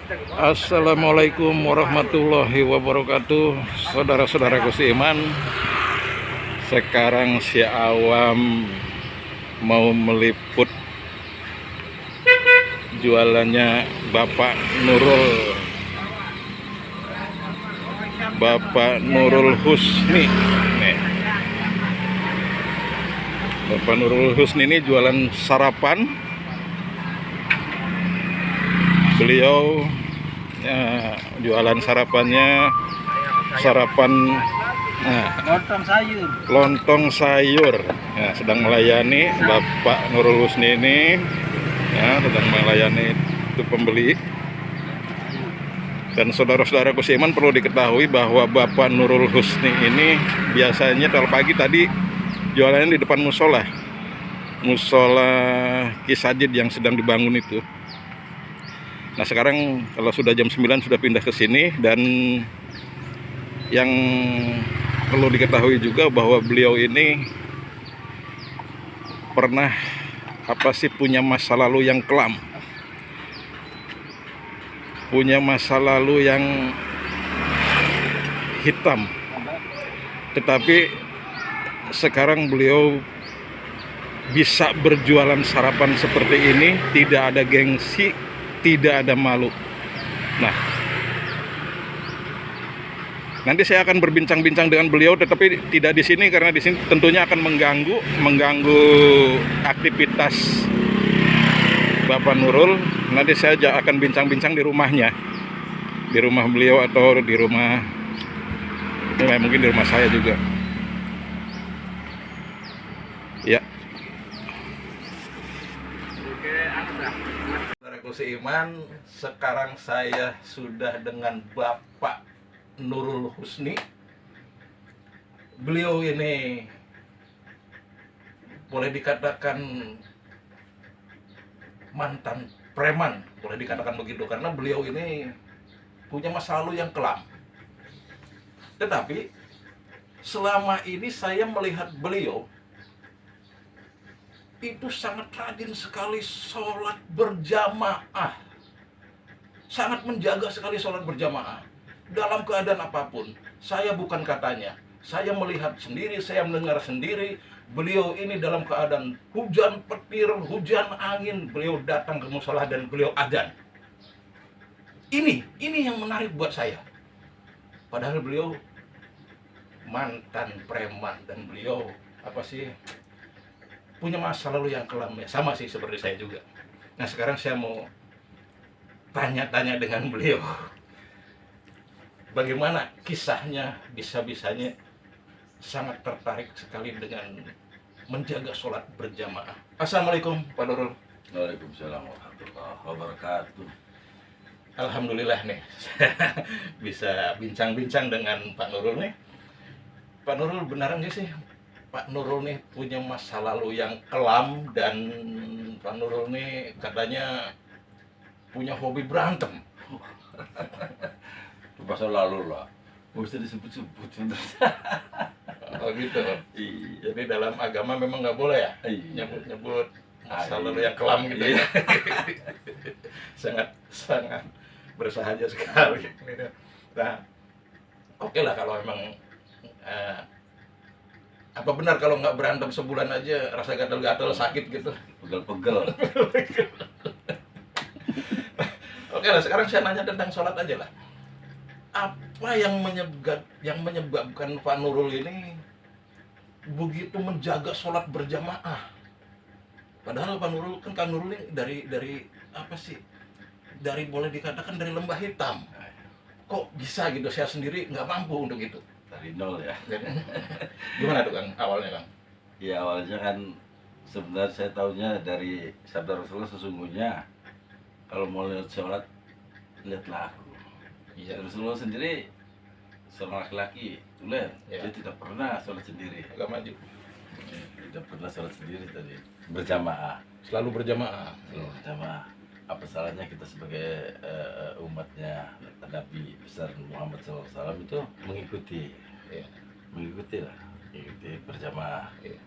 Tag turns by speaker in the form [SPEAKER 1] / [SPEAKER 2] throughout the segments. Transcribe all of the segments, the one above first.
[SPEAKER 1] Assalamualaikum warahmatullahi wabarakatuh. Saudara-saudaraku seiman, sekarang si Awam mau meliput jualannya Bapak Nurul Husni nih. Bapak Nurul Husni ini jualan sarapan. Beliau jualan sarapan lontong sayur. Ya, sedang melayani Bapak Nurul Husni ini, ya, sedang melayani itu pembeli. Dan saudara-saudaraku seiman, perlu diketahui bahwa Bapak Nurul Husni ini biasanya kalau pagi tadi jualannya di depan musola Kisajid yang sedang dibangun itu. Nah, sekarang kalau sudah jam 9 sudah pindah ke sini. Dan yang perlu diketahui juga bahwa beliau ini pernah punya masa lalu yang kelam, punya masa lalu yang hitam. Tetapi sekarang beliau bisa berjualan sarapan seperti ini, tidak ada gengsi, tidak ada malu. Nah, nanti saya akan berbincang-bincang dengan beliau, tetapi tidak di sini karena di sini tentunya akan mengganggu aktivitas Bapak Nurul. Nanti saya akan bincang-bincang di rumahnya, di rumah beliau atau di rumah, mungkin di rumah saya juga. Ya. Saudaraku seiman, sekarang saya sudah dengan Bapak Nurul Husni. Beliau ini boleh dikatakan mantan preman, boleh dikatakan begitu, karena beliau ini punya masa lalu yang kelam. Tetapi selama ini saya melihat beliau itu sangat rajin sekali sholat berjamaah, sangat menjaga sekali sholat berjamaah dalam keadaan apapun. Saya bukan katanya, saya melihat sendiri, saya mendengar sendiri. Beliau ini dalam keadaan hujan petir, hujan angin, beliau datang ke musola dan beliau adzan. Ini yang menarik buat saya. Padahal beliau mantan preman dan beliau punya masa lalu yang kelam, ya, sama sih seperti saya juga. Nah, sekarang saya mau tanya-tanya dengan beliau. Bagaimana kisahnya bisa-bisanya sangat tertarik sekali dengan menjaga sholat berjamaah. Assalamualaikum Pak Nurul.
[SPEAKER 2] Waalaikumsalam warahmatullahi wabarakatuh.
[SPEAKER 1] Alhamdulillah nih bisa bincang-bincang dengan Pak Nurul nih. Pak Nurul, benar nggak sih Pak Nurul nih punya masa lalu yang kelam, dan Pak Nurul nih katanya punya hobi berantem?
[SPEAKER 2] Itu masa lalu lah, nggak usah disebut-sebut.
[SPEAKER 1] Oh gitu.
[SPEAKER 2] Iya.
[SPEAKER 1] Jadi dalam agama memang nggak boleh ya nyebut masa lalu yang kelam gitu ya. sangat bersahaja sekali. Nah, oke lah kalau emang apa benar kalau nggak berantem sebulan aja rasa gatal-gatal sakit gitu?
[SPEAKER 2] Pegel-pegel.
[SPEAKER 1] Oke lah, sekarang saya nanya tentang sholat aja lah. Apa yang menyebabkan Pak Nurul ini begitu menjaga sholat berjamaah? Padahal Pak Nurul kan, Kang Nurul ini dari dari boleh dikatakan dari lembah hitam. Kok bisa gitu? Saya sendiri nggak mampu untuk itu.
[SPEAKER 2] Dari nol ya.
[SPEAKER 1] Gimana tuh Kang awalnya, Kang?
[SPEAKER 2] Ya, awalnya kan sebenarnya saya tahunya dari sabda Rasulullah, sesungguhnya kalau mau lihat sholat, lihatlah aku. Ya, Rasulullah sendiri seorang laki-laki tulen,
[SPEAKER 1] Ya.
[SPEAKER 2] dia tidak pernah sholat sendiri.
[SPEAKER 1] Agak maju.
[SPEAKER 2] Tidak pernah sholat sendiri tadi, berjamaah.
[SPEAKER 1] Selalu berjamaah.
[SPEAKER 2] Berjamaah. Apa salahnya kita sebagai umatnya Nabi besar Muhammad SAW itu mengikuti,
[SPEAKER 1] Ya.
[SPEAKER 2] mengikuti berjamaah.
[SPEAKER 1] Ya.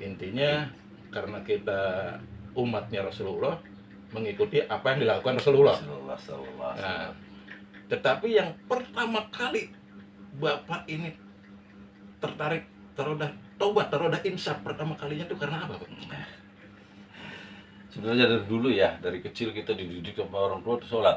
[SPEAKER 1] Intinya karena kita umatnya Rasulullah, mengikuti apa yang dilakukan Rasulullah.
[SPEAKER 2] Rasulullah sallallahu alaihi
[SPEAKER 1] Nah,
[SPEAKER 2] wasallam.
[SPEAKER 1] tetapi yang pertama kali Bapak ini tertarik terodah tobat, terodah insaf pertama kalinya itu karena apa, Pak?
[SPEAKER 2] Sebenarnya dari dulu ya, dari kecil kita dididik sama orang tua tuh sholat.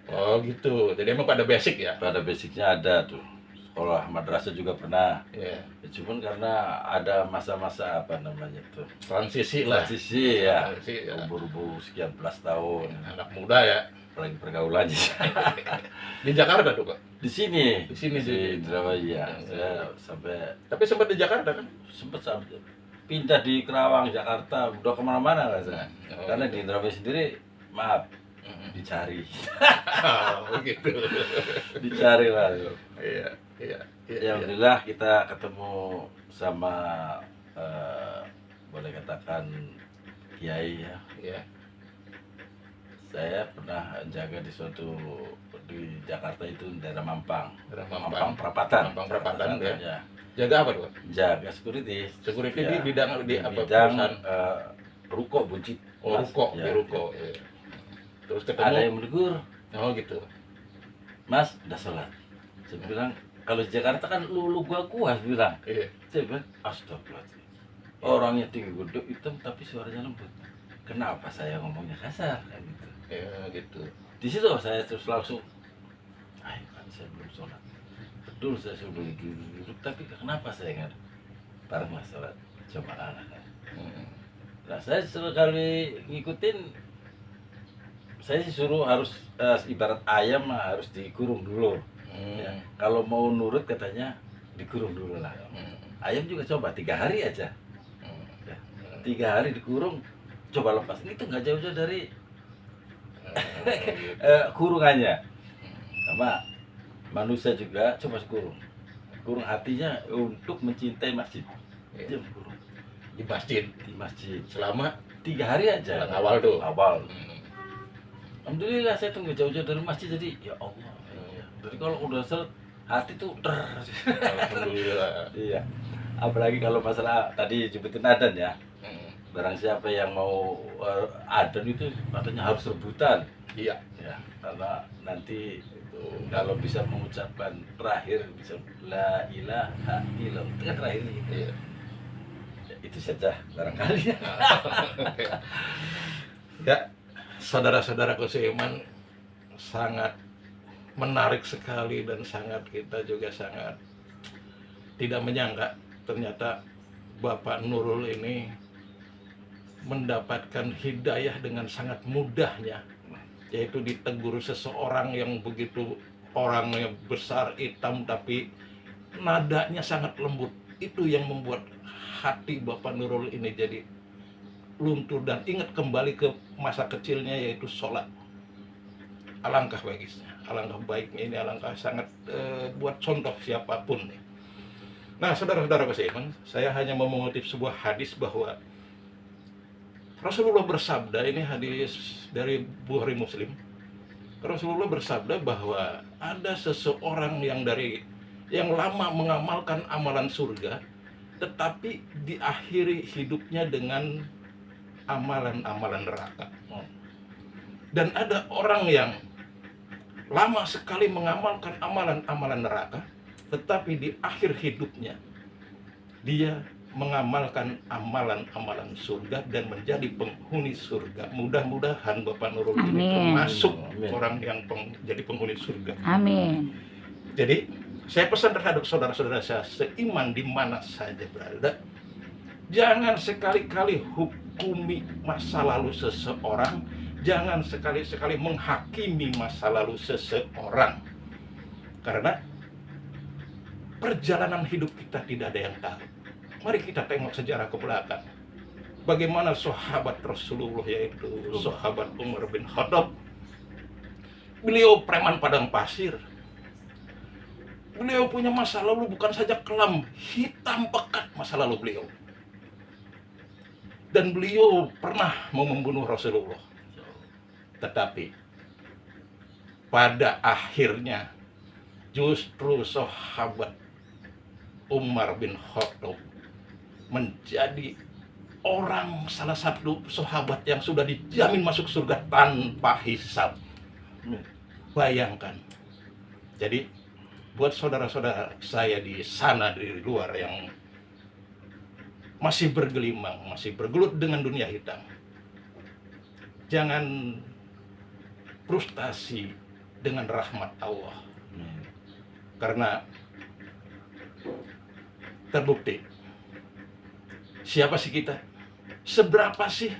[SPEAKER 1] Oh gitu. Jadi emang pada basic ya?
[SPEAKER 2] Pada basicnya ada tuh. Sekolah madrasah juga pernah.
[SPEAKER 1] Ya.
[SPEAKER 2] Ya, cuman karena ada masa-masa apa namanya tuh,
[SPEAKER 1] Transisi lah.
[SPEAKER 2] transisi ya,
[SPEAKER 1] Transisi, ya.
[SPEAKER 2] umur sekian belas tahun,
[SPEAKER 1] Anak muda ya.
[SPEAKER 2] apalagi pergaulannya.
[SPEAKER 1] Di Jakarta tuh, Pak.
[SPEAKER 2] Di sini,
[SPEAKER 1] Di sini,
[SPEAKER 2] di
[SPEAKER 1] di-
[SPEAKER 2] Indramayu. Saya sampai
[SPEAKER 1] Tapi sempat di Jakarta kan?
[SPEAKER 2] sempat pindah di Kerawang, Jakarta, udah kemana-mana lah saya.
[SPEAKER 1] Oh,
[SPEAKER 2] Karena
[SPEAKER 1] gitu.
[SPEAKER 2] di Indramayu sendiri, maaf,
[SPEAKER 1] Mm-mm.
[SPEAKER 2] dicari,
[SPEAKER 1] Oh, gitu.
[SPEAKER 2] dicari lah.
[SPEAKER 1] Iya, iya, iya.
[SPEAKER 2] Ya, alhamdulillah kita ketemu sama boleh katakan kiai ya.
[SPEAKER 1] Iya.
[SPEAKER 2] Saya pernah jaga di di Jakarta itu daerah Mampang.
[SPEAKER 1] Daerah
[SPEAKER 2] Mampang
[SPEAKER 1] Mampang.
[SPEAKER 2] Perapatan.
[SPEAKER 1] Mampang Perapatan, ya.
[SPEAKER 2] ya.
[SPEAKER 1] Jaga apa tuh, Pak?
[SPEAKER 2] Jaga security.
[SPEAKER 1] Security
[SPEAKER 2] Ya.
[SPEAKER 1] di bidang di apa
[SPEAKER 2] bidang
[SPEAKER 1] perusahaan?
[SPEAKER 2] ruko buncit.
[SPEAKER 1] Oh,
[SPEAKER 2] Mas.
[SPEAKER 1] ruko,
[SPEAKER 2] Ya,
[SPEAKER 1] di ruko.
[SPEAKER 2] ya.
[SPEAKER 1] Iya. Terus
[SPEAKER 2] Ada
[SPEAKER 1] ketemu.
[SPEAKER 2] yang menegur,
[SPEAKER 1] Oh, gitu.
[SPEAKER 2] Mas udah sholat. Saya bilang kalau di Jakarta kan lu gua saya bilang.
[SPEAKER 1] Iya.
[SPEAKER 2] Saya bilang astagfirullahaladzim. Orangnya tinggi gede hitam tapi suaranya lembut. Kenapa saya ngomongnya kasar kayak gitu.
[SPEAKER 1] Ya, gitu.
[SPEAKER 2] Di situ saya terus langsung, Pak, saya belum sholat. Betul saya sudah duduk, tapi kenapa saya nggak bareng mas sholat? Coba anak.
[SPEAKER 1] Hmm.
[SPEAKER 2] Nah saya sekali ngikutin, saya sih suruh harus ibarat ayam mah harus dikurung dulu. Ya. Kalau mau nurut katanya dikurung dulu lah. Ayam juga coba 3 hari aja. Ya. 3 hari dikurung, coba lepas. Ini tuh nggak jauh-jauh dari kurungannya. Sama manusia juga coba kurung. Kurung hatinya untuk mencintai masjid. Dia kurung
[SPEAKER 1] Di masjid
[SPEAKER 2] di masjid
[SPEAKER 1] selama
[SPEAKER 2] 3 hari aja.
[SPEAKER 1] bulan awal tuh.
[SPEAKER 2] Awal.
[SPEAKER 1] Hmm.
[SPEAKER 2] Alhamdulillah saya tuh nggak jauh-jauh dari masjid, jadi ya Allah. Jadi kalau udah sholat hati tuh
[SPEAKER 1] Alhamdulillah.
[SPEAKER 2] iya. Apalagi kalau masalah tadi jemputin adzan ya.
[SPEAKER 1] Hmm.
[SPEAKER 2] Barang siapa yang mau adzan itu katanya harus rebutan.
[SPEAKER 1] Iya.
[SPEAKER 2] Ya, karena nanti itu kalau bisa mengucapkan terakhir bisa la ilaha illallah itu kan terakhir gitu.
[SPEAKER 1] Iya.
[SPEAKER 2] Ya, itu saja barangkali ya.
[SPEAKER 1] Ya, saudara-saudaraku seiman, sangat menarik sekali dan kita juga sangat tidak menyangka ternyata Bapak Nurul ini mendapatkan hidayah dengan sangat mudahnya, yaitu ditegur seseorang yang begitu orangnya besar hitam tapi nadanya sangat lembut. Itu yang membuat hati Bapak Nurul ini jadi luntur dan ingat kembali ke masa kecilnya, yaitu sholat. Alangkah baiknya, alangkah baiknya ini, alangkah sangat buat contoh siapapun nih. Nah, saudara-saudara seiman, saya hanya mau mengutip sebuah hadis bahwa Rasulullah bersabda, ini hadis dari Bukhari Muslim. Rasulullah bersabda bahwa ada seseorang yang lama mengamalkan amalan surga, tetapi diakhiri hidupnya dengan amalan-amalan neraka. Dan ada orang yang lama sekali mengamalkan amalan-amalan neraka, tetapi di akhir hidupnya dia mengamalkan amalan-amalan surga dan menjadi penghuni surga. Mudah-mudahan Bapak Nurul ini
[SPEAKER 3] Amin.
[SPEAKER 1] termasuk
[SPEAKER 2] Amin.
[SPEAKER 1] orang yang jadi penghuni surga.
[SPEAKER 3] Amin.
[SPEAKER 1] Jadi saya pesan terhadap saudara-saudara saya seiman di mana saja berada, jangan sekali-kali hukumi masa lalu seseorang, jangan sekali-sekali menghakimi masa lalu seseorang, karena perjalanan hidup kita tidak ada yang tahu. Mari kita tengok sejarah ke belakang. Bagaimana sahabat Rasulullah, yaitu sahabat Umar bin Khattab. Beliau preman padang pasir. Beliau punya masa lalu bukan saja kelam, hitam pekat masa lalu beliau. Dan beliau pernah mau membunuh Rasulullah. Tetapi pada akhirnya justru sahabat Umar bin Khattab menjadi orang salah satu sahabat yang sudah dijamin masuk surga tanpa hisab. Bayangkan. Jadi buat saudara-saudara saya di sana di luar yang masih bergelimang, masih bergelut dengan dunia hitam, jangan frustasi dengan rahmat Allah. Karena terbukti, siapa sih kita? Seberapa sih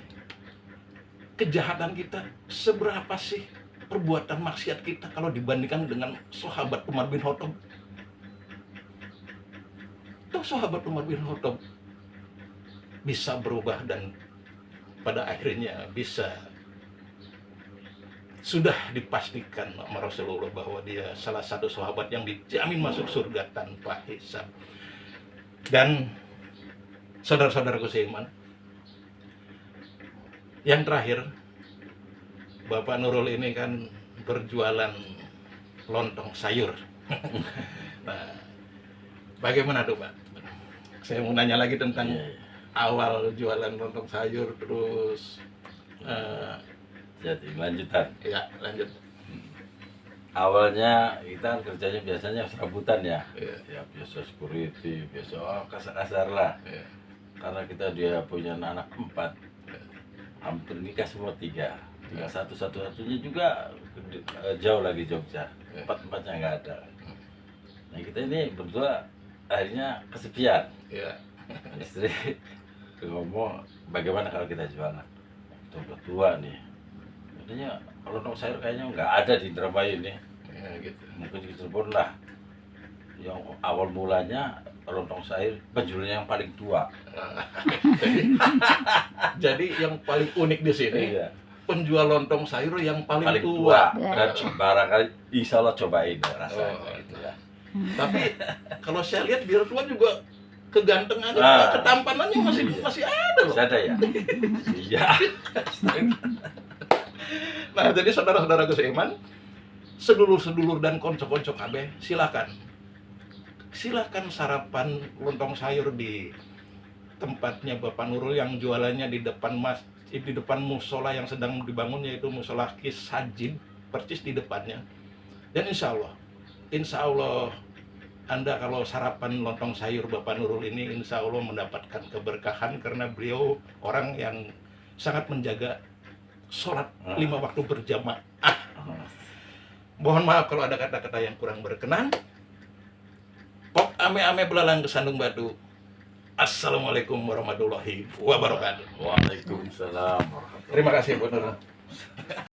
[SPEAKER 1] kejahatan kita? Seberapa sih perbuatan maksiat kita kalau dibandingkan dengan sahabat Umar bin Khattab? Tuh sahabat Umar bin Khattab bisa berubah dan pada akhirnya sudah dipastikan sama Rasulullah bahwa dia salah satu sahabat yang dijamin masuk surga tanpa hisab. Dan saudara-saudaraku seiman, yang terakhir, Bapak Nurul ini kan berjualan lontong sayur. Nah, bagaimana tuh Pak? Saya mau nanya lagi tentang awal jualan lontong sayur, terus
[SPEAKER 2] Jadi lanjutan.
[SPEAKER 1] ya lanjut.
[SPEAKER 2] Awalnya kita kerjanya biasanya serabutan ya.
[SPEAKER 1] Iya.
[SPEAKER 2] Ya biasa security, biasa kasar-kasar lah.
[SPEAKER 1] Iya.
[SPEAKER 2] Karena dia punya anak 4, hampir nikah semua 3. Tinggal satu-satunya juga jauh lagi Jogja. 4-4-nya nggak ada. Nah kita ini berdua akhirnya kesepian.
[SPEAKER 1] Iya.
[SPEAKER 2] Istri ngomong bagaimana kalau kita jualan. Kita udah tua nih. Katanya lontong sayur kayaknya nggak ada di Indramayu ini.
[SPEAKER 1] Ya, gitu.
[SPEAKER 2] Mungkin di Cirebon lah. Yang awal mulanya lontong sayur penjualnya yang paling tua.
[SPEAKER 1] Jadi yang paling unik di sini,
[SPEAKER 2] Iya.
[SPEAKER 1] penjual lontong sayur yang paling,
[SPEAKER 2] Paling
[SPEAKER 1] tua.
[SPEAKER 2] tua. Dan barangkali insya Allah cobain rasanya
[SPEAKER 1] Oh.
[SPEAKER 2] gitu ya.
[SPEAKER 1] Tapi kalau saya lihat biar tua juga kegantengannya,
[SPEAKER 2] Ah.
[SPEAKER 1] ketampanannya masih ada loh.
[SPEAKER 2] Masih ada ya? Iya.
[SPEAKER 1] Nah, jadi saudara-saudaraku seiman, sedulur-sedulur dan konco-konco KB, silakan sarapan lontong sayur di tempatnya Bapak Nurul yang jualannya di depan musola yang sedang dibangun, yaitu musola Kisajid, persis di depannya. Dan insya Allah Anda kalau sarapan lontong sayur Bapak Nurul ini insya Allah mendapatkan keberkahan, karena beliau orang yang sangat menjaga sholat 5 waktu berjamaah. Mohon maaf kalau ada kata-kata yang kurang berkenan. Pok ame-ame belalang kesandung batu. Assalamualaikum warahmatullahi wabarakatuh.
[SPEAKER 2] Waalaikumsalam.
[SPEAKER 1] Terima kasih Bu Nurul.